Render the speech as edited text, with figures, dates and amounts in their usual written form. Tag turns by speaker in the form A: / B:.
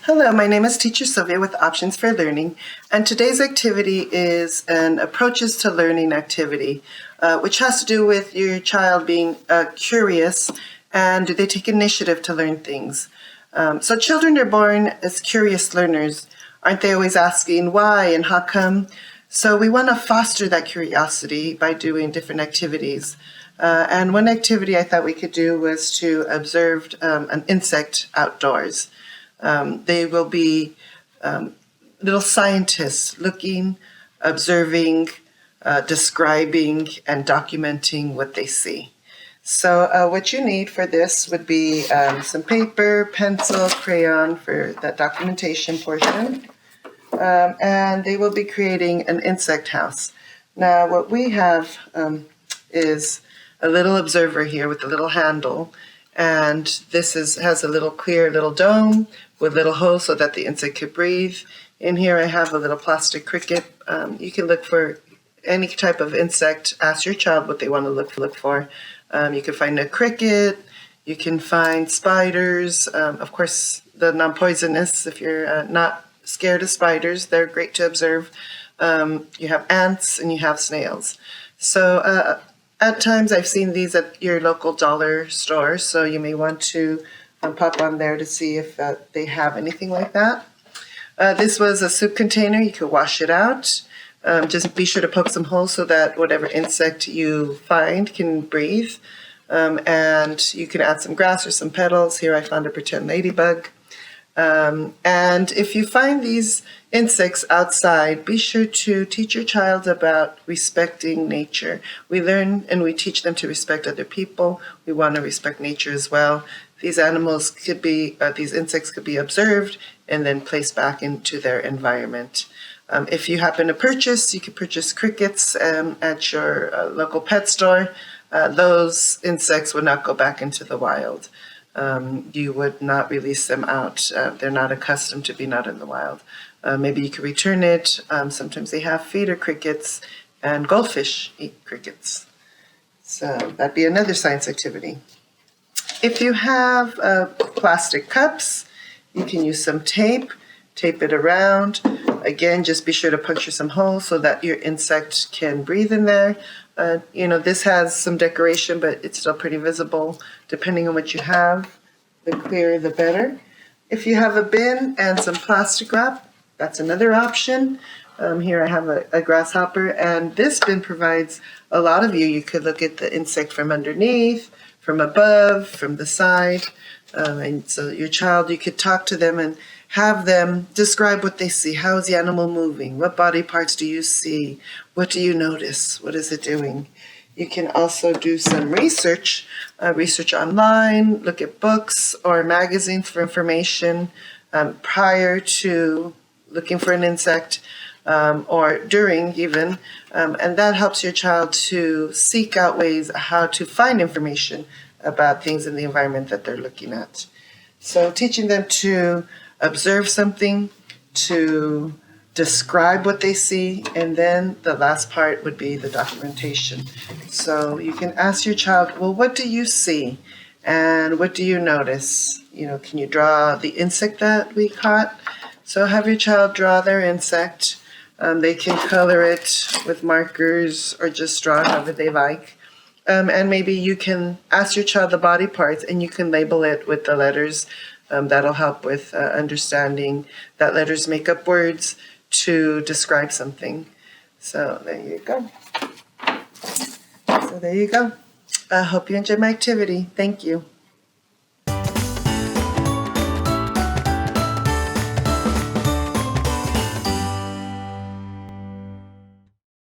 A: Hello, my name is Teacher Sylvia with Options for Learning, and today's activity is an approaches to learning activity, which has to do with your child being curious and do they take initiative to learn things. So children are born as curious learners. Aren't they always asking why and how come? So we want to foster that curiosity by doing different activities. And one activity I thought we could do was to observe an insect outdoors. They will be little scientists looking, observing, describing, and documenting what they see. So what you need for this would be some paper, pencil, crayon for that documentation portion. And they will be creating an insect house. Now what we have is a little observer here with a little handle, and this has a little clear little dome with little holes so that the insect could breathe. In here I have a little plastic cricket. You can look for any type of insect. Ask your child what they want to look for. You can find a cricket, you can find spiders, of course the non-poisonous if you're not scared of spiders, they're great to observe. You have ants and you have snails. So at times I've seen these at your local dollar store, so you may want to pop on there to see if they have anything like that. This was a soup container. You could wash it out. Just be sure to poke some holes so that whatever insect you find can breathe. And you can add some grass or some petals. Here I found a pretend ladybug. And if you find these insects outside, be sure to teach your child about respecting nature. We learn and we teach them to respect other people. We want to respect nature as well. These animals could be, these insects could be observed and then placed back into their environment. If you happen to purchase, you could purchase crickets at your local pet store. Those insects would not go back into the wild. You would not release them out. They're not accustomed to being out in the wild. Maybe you could return it. Sometimes they have feeder crickets, and goldfish eat crickets. So that'd be another science activity. If you have plastic cups, you can use some tape it around. Again, just be sure to puncture some holes so that your insect can breathe in there. This has some decoration, but it's still pretty visible. Depending on what you have, the clearer the better. If you have a bin and some plastic wrap, that's another option. Here I have a grasshopper, and this bin provides a lot of view. You could look at the insect from underneath, from above, from the side. And so your child, you could talk to them and have them describe what they see. How is the animal moving? What body parts do you see? What do you notice? What is it doing? You can also do some research online, look at books or magazines for information prior to looking for an insect or during even. And that helps your child to seek out ways how to find information about things in the environment that they're looking at. So teaching them to observe something, to describe what they see, and then the last part would be the documentation. So you can ask your child, well, what do you see? And what do you notice? Can you draw the insect that we caught? So have your child draw their insect. They can color it with markers or just draw however they like. And maybe you can ask your child the body parts and you can label it with the letters. That'll help with understanding that letters make up words to describe something. So there you go. I hope you enjoyed my activity. Thank you.